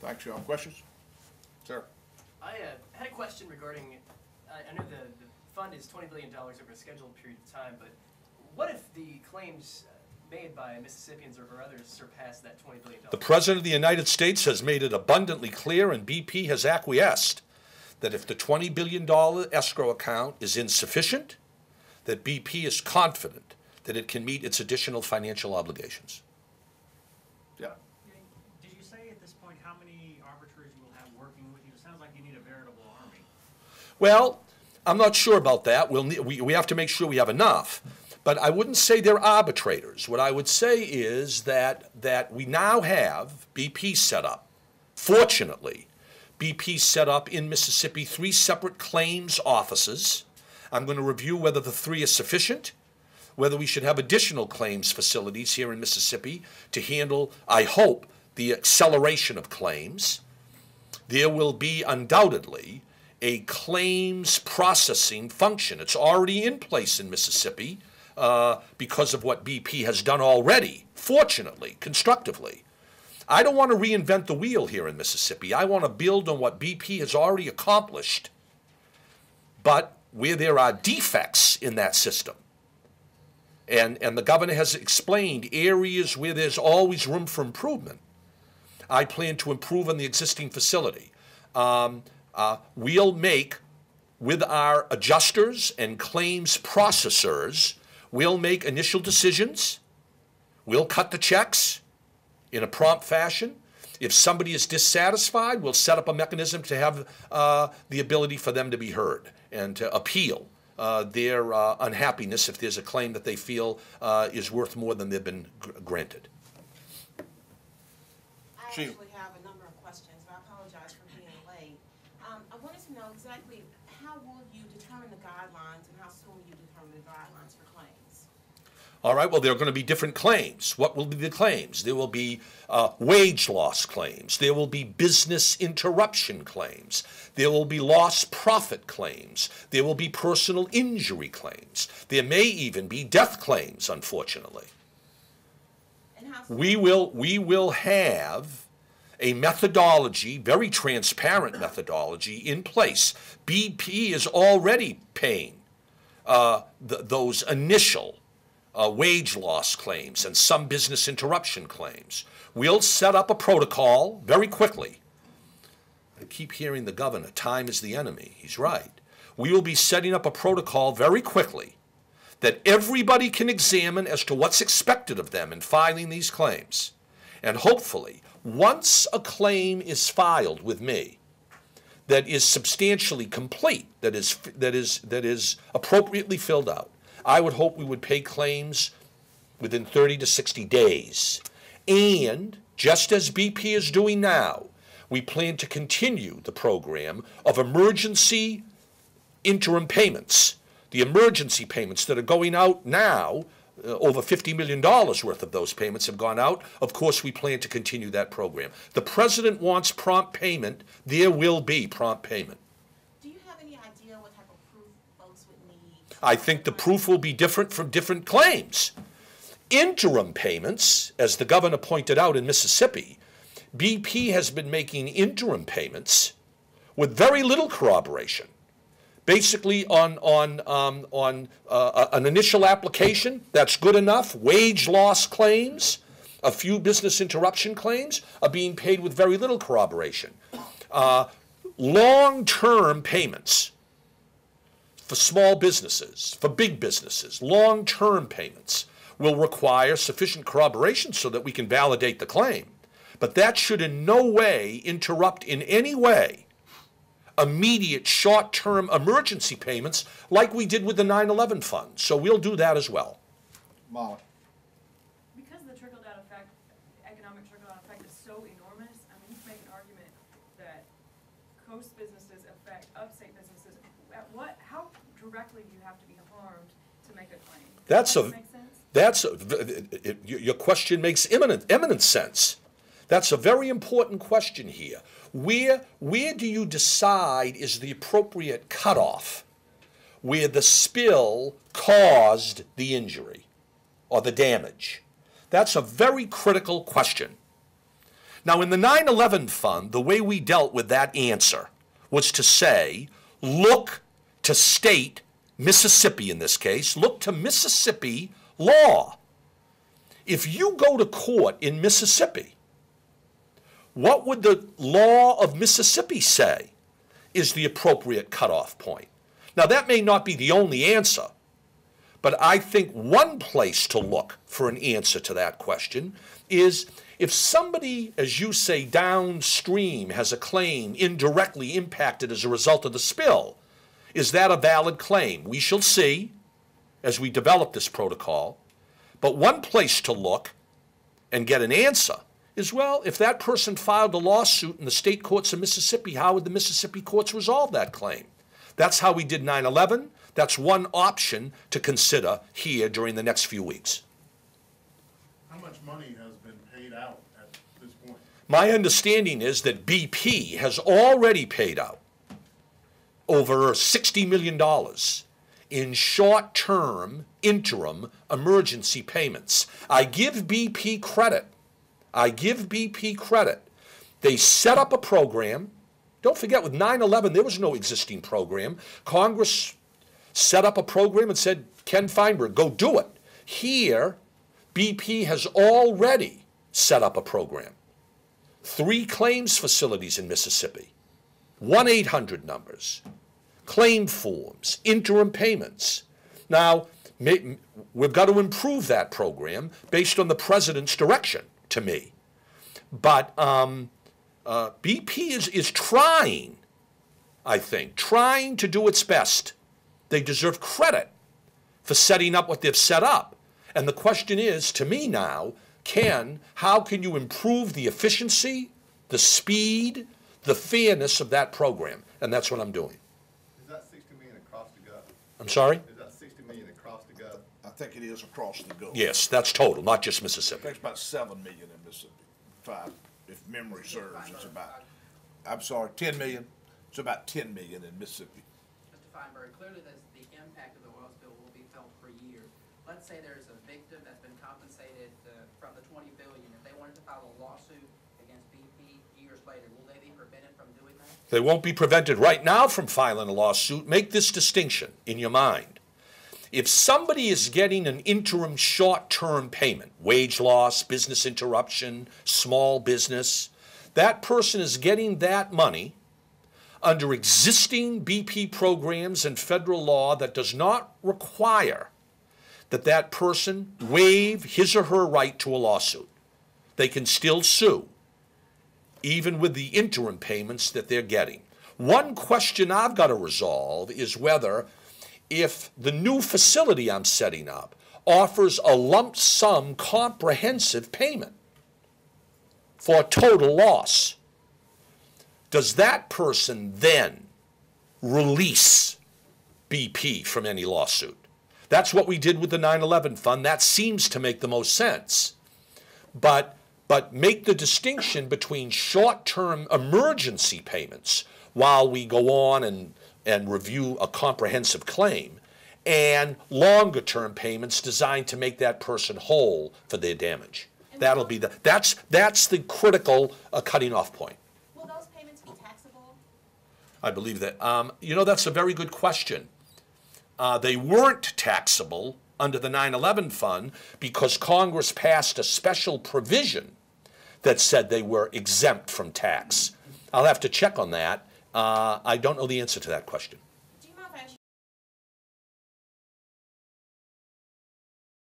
Thanks. You have questions? Sir? I had a question regarding, I know the fund is $20 billion over a scheduled period of time, but what if the claims made by Mississippians or others surpass that $20 billion? The President of the United States has made it abundantly clear, and BP has acquiesced, that if the $20 billion escrow account is insufficient, that BP is confident that it can meet its additional financial obligations. Yeah. Did you say at this point how many arbitrators you will have working with you? It sounds like you need a veritable army. Well, I'm not sure about that. We have to make sure we have enough. But I wouldn't say they're arbitrators. What I would say is that we now have BP set up. Fortunately, BP set up in Mississippi 3 separate claims offices. I'm going to review whether the 3 are sufficient, whether we should have additional claims facilities here in Mississippi to handle, I hope, the acceleration of claims. There will be undoubtedly a claims processing function. It's already in place in Mississippi because of what BP has done already, fortunately, constructively. I don't want to reinvent the wheel here in Mississippi. I want to build on what BP has already accomplished. But where there are defects in that system, and the governor has explained areas where there's always room for improvement, I plan to improve on the existing facility. We'll make, with our adjusters and claims processors, we'll make initial decisions. We'll cut the checks in a prompt fashion. If somebody is dissatisfied, we'll set up a mechanism to have the ability for them to be heard and to appeal their unhappiness if there's a claim that they feel is worth more than they've been granted. I actually have a number of questions, but I apologize for being late. I wanted to know exactly how will you determine the guidelines and how soon will you determine the guidelines for claims? All right, well, there are going to be different claims. What will be the claims? There will be wage loss claims. There will be business interruption claims. There will be lost profit claims. There will be personal injury claims. There may even be death claims, unfortunately. And how soon? We will have a methodology, very transparent methodology, in place. BP is already paying those initial wage loss claims and some business interruption claims. We'll set up a protocol very quickly. I keep hearing the governor, time is the enemy. He's right. We will be setting up a protocol very quickly that everybody can examine as to what's expected of them in filing these claims. And hopefully, once a claim is filed with me that is substantially complete, that is appropriately filled out, I would hope we would pay claims within 30 to 60 days. And just as BP is doing now, we plan to continue the program of emergency interim payments. The emergency payments that are going out now, over $50 million worth of those payments have gone out. Of course, we plan to continue that program. The president wants prompt payment. There will be prompt payment. Do you have any idea what type of proof folks would need? I think the proof will be different from different claims. Interim payments, as the governor pointed out in Mississippi, BP has been making interim payments with very little corroboration. Basically on an initial application, that's good enough. Wage loss claims, a few business interruption claims are being paid with very little corroboration. Long-term payments for small businesses, for big businesses, long-term payments will require sufficient corroboration so that we can validate the claim. But that should in no way interrupt in any way immediate short-term emergency payments like we did with the 9/11 fund. So we'll do that as well. Molly. Because the trickle-down effect, economic trickle-down effect is so enormous, I mean, you can make an argument that coast businesses affect upstate businesses. How directly do you have to be harmed to make a claim? Does that make sense? Your question makes eminent sense. That's a very important question here. Where do you decide is the appropriate cutoff where the spill caused the injury or the damage? That's a very critical question. Now, in the 9/11 fund, the way we dealt with that answer was to say, look to state, Mississippi in this case, look to Mississippi law. If you go to court in Mississippi, what would the law of Mississippi say is the appropriate cutoff point? Now, that may not be the only answer, but I think one place to look for an answer to that question is if somebody, as you say, downstream has a claim indirectly impacted as a result of the spill, is that a valid claim? We shall see as we develop this protocol. But one place to look and get an answer is, well, if that person filed a lawsuit in the state courts of Mississippi, how would the Mississippi courts resolve that claim? That's how we did 9/11. That's one option to consider here during the next few weeks. How much money has been paid out at this point? My understanding is that BP has already paid out over $60 million in short-term, interim, emergency payments. I give BP credit. They set up a program. Don't forget, with 9/11, there was no existing program. Congress set up a program and said, Ken Feinberg, go do it. Here, BP has already set up a program. 3 claims facilities in Mississippi, 1-800 numbers, claim forms, interim payments. Now, we've got to improve that program based on the president's direction, to me. But BP is trying, I think, trying to do its best. They deserve credit for setting up what they've set up. And the question is, to me now, Ken, how can you improve the efficiency, the speed, the fairness of that program? And that's what I'm doing. Is that 60 million across the gut? I'm sorry? Is that 60 million across the gut? I think it is across the go. Yes, that's total, not just I Mississippi. think it's about 7 million in Mississippi. 5, if memory serves, it's about, I'm sorry, 10 million. It's about 10 million in Mississippi. Mr. Feinberg, clearly the impact of the oil spill will be felt for years. Let's say there's a victim that's been compensated from the $20 billion. If they wanted to file a lawsuit against BP years later, will they be prevented from doing that? They won't be prevented right now from filing a lawsuit. Make this distinction in your mind. If somebody is getting an interim short-term payment, wage loss, business interruption, small business, that person is getting that money under existing BP programs and federal law that does not require that that person waive his or her right to a lawsuit. They can still sue, even with the interim payments that they're getting. One question I've got to resolve is whether, if the new facility I'm setting up offers a lump sum comprehensive payment for total loss, does that person then release BP from any lawsuit? That's what we did with the 9/11 fund. That seems to make the most sense. But make the distinction between short-term emergency payments while we go on and review a comprehensive claim, and longer-term payments designed to make that person whole for their damage. That'll be that's the critical cutting off point. Will those payments be taxable? I believe that. That's a very good question. They weren't taxable under the 9/11 fund because Congress passed a special provision that said they were exempt from tax. I'll have to check on that. I don't know the answer to that question.